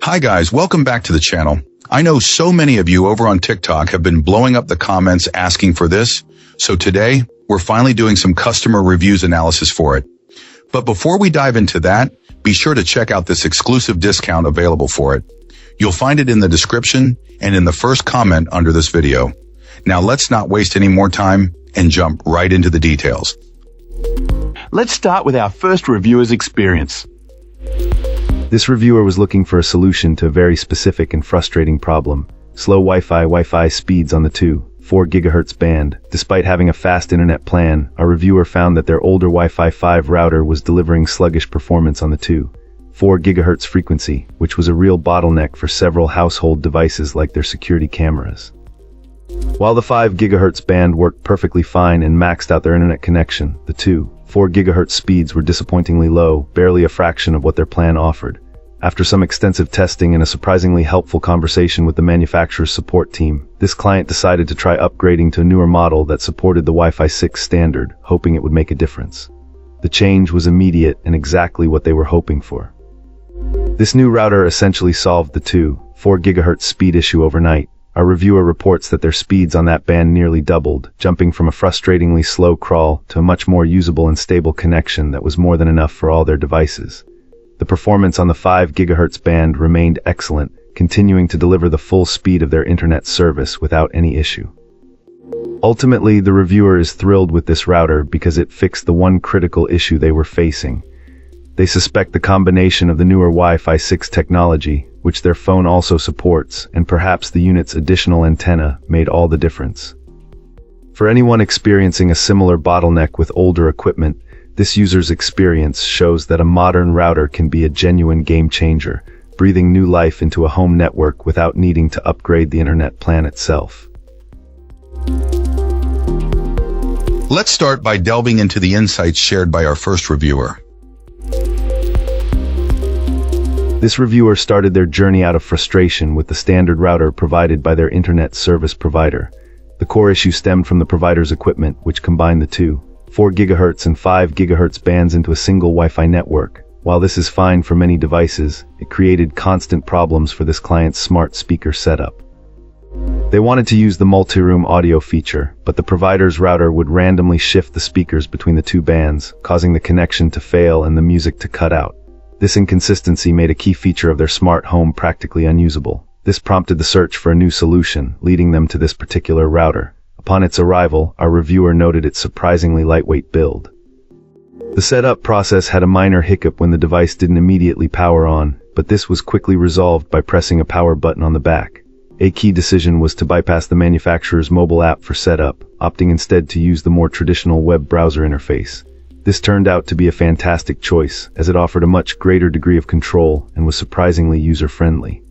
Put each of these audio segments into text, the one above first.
Hi guys, welcome back to the channel. I know so many of you over on TikTok have been blowing up the comments asking for this, so today we're finally doing some customer reviews analysis for it. But before we dive into that, be sure to check out this exclusive discount available for it. You'll find it in the description and in the first comment under this video. Now let's not waste any more time and jump right into the details. Let's start with our first reviewer's experience. This reviewer was looking for a solution to a very specific and frustrating problem: slow Wi-Fi speeds on the 2.4 GHz band. Despite having a fast internet plan, our reviewer found that their older Wi-Fi 5 router was delivering sluggish performance on the 2.4 GHz frequency, which was a real bottleneck for several household devices like their security cameras. While the 5 GHz band worked perfectly fine and maxed out their internet connection, the 2.4 GHz speeds were disappointingly low, barely a fraction of what their plan offered. After some extensive testing and a surprisingly helpful conversation with the manufacturer's support team, this client decided to try upgrading to a newer model that supported the Wi-Fi 6 standard, hoping it would make a difference. The change was immediate and exactly what they were hoping for. This new router essentially solved the 2.4 GHz speed issue overnight. Our reviewer reports that their speeds on that band nearly doubled, jumping from a frustratingly slow crawl to a much more usable and stable connection that was more than enough for all their devices. The performance on the 5 GHz band remained excellent, continuing to deliver the full speed of their internet service without any issue. Ultimately, the reviewer is thrilled with this router because it fixed the one critical issue they were facing. They suspect the combination of the newer Wi-Fi 6 technology, which their phone also supports, and perhaps the unit's additional antenna, made all the difference. For anyone experiencing a similar bottleneck with older equipment, this user's experience shows that a modern router can be a genuine game changer, breathing new life into a home network without needing to upgrade the internet plan itself. Let's start by delving into the insights shared by our first reviewer. This reviewer started their journey out of frustration with the standard router provided by their internet service provider. The core issue stemmed from the provider's equipment, which combined the 2.4 GHz and 5 GHz bands into a single Wi-Fi network. While this is fine for many devices, it created constant problems for this client's smart speaker setup. They wanted to use the multi-room audio feature, but the provider's router would randomly shift the speakers between the two bands, causing the connection to fail and the music to cut out. This inconsistency made a key feature of their smart home practically unusable. This prompted the search for a new solution, leading them to this particular router. Upon its arrival, our reviewer noted its surprisingly lightweight build. The setup process had a minor hiccup when the device didn't immediately power on, but this was quickly resolved by pressing a power button on the back. A key decision was to bypass the manufacturer's mobile app for setup, opting instead to use the more traditional web browser interface. This turned out to be a fantastic choice, as it offered a much greater degree of control and was surprisingly user-friendly.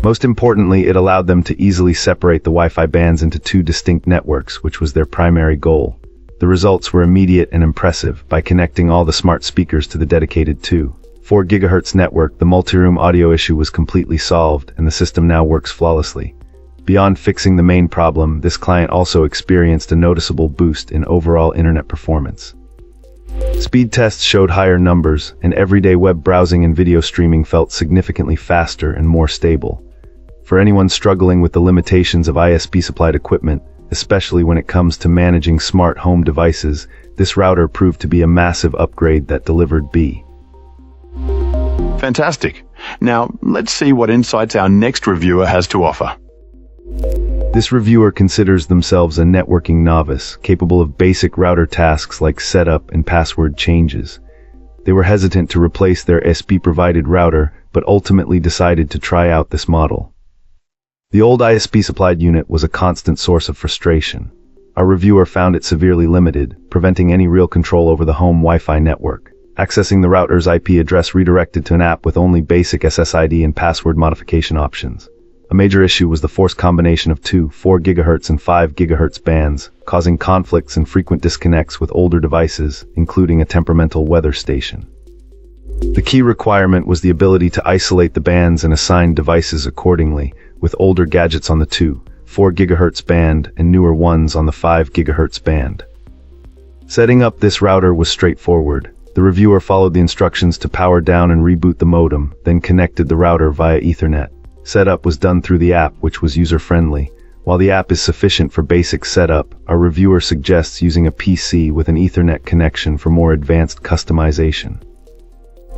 Most importantly, it allowed them to easily separate the Wi-Fi bands into two distinct networks, which was their primary goal. The results were immediate and impressive. By connecting all the smart speakers to the dedicated 2.4 GHz network, the multi-room audio issue was completely solved, and the system now works flawlessly. Beyond fixing the main problem, this client also experienced a noticeable boost in overall internet performance. Speed tests showed higher numbers, and everyday web browsing and video streaming felt significantly faster and more stable. For anyone struggling with the limitations of ISP-supplied equipment, especially when it comes to managing smart home devices, this router proved to be a massive upgrade that delivered B. Fantastic. Now, let's see what insights our next reviewer has to offer. This reviewer considers themselves a networking novice, capable of basic router tasks like setup and password changes. They were hesitant to replace their ISP-provided router, but ultimately decided to try out this model. The old ISP-supplied unit was a constant source of frustration. Our reviewer found it severely limited, preventing any real control over the home Wi-Fi network. Accessing the router's IP address redirected to an app with only basic SSID and password modification options. A major issue was the forced combination of 2.4 GHz and 5 GHz bands, causing conflicts and frequent disconnects with older devices, including a temperamental weather station. The key requirement was the ability to isolate the bands and assign devices accordingly, with older gadgets on the 2.4 GHz band and newer ones on the 5 GHz band. Setting up this router was straightforward. The reviewer followed the instructions to power down and reboot the modem, then connected the router via Ethernet. Setup was done through the app, which was user-friendly. While the app is sufficient for basic setup, our reviewer suggests using a PC with an Ethernet connection for more advanced customization.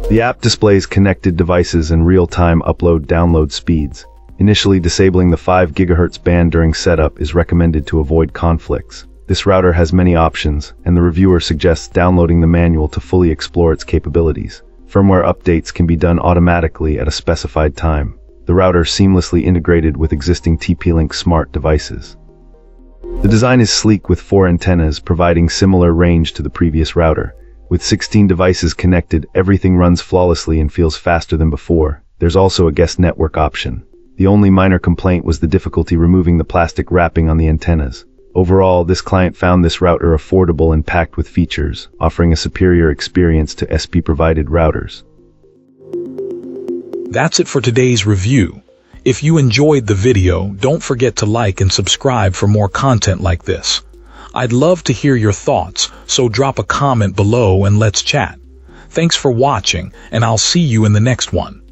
The app displays connected devices and real-time upload-download speeds. Initially disabling the 5 GHz band during setup is recommended to avoid conflicts. This router has many options, and the reviewer suggests downloading the manual to fully explore its capabilities. Firmware updates can be done automatically at a specified time. The router seamlessly integrated with existing TP-Link smart devices. The design is sleek with 4 antennas, providing similar range to the previous router. With 16 devices connected, everything runs flawlessly and feels faster than before. There's also a guest network option. The only minor complaint was the difficulty removing the plastic wrapping on the antennas. Overall, this client found this router affordable and packed with features, offering a superior experience to SP-provided routers. That's it for today's review. If you enjoyed the video, don't forget to like and subscribe for more content like this. I'd love to hear your thoughts, so drop a comment below and let's chat. Thanks for watching, and I'll see you in the next one.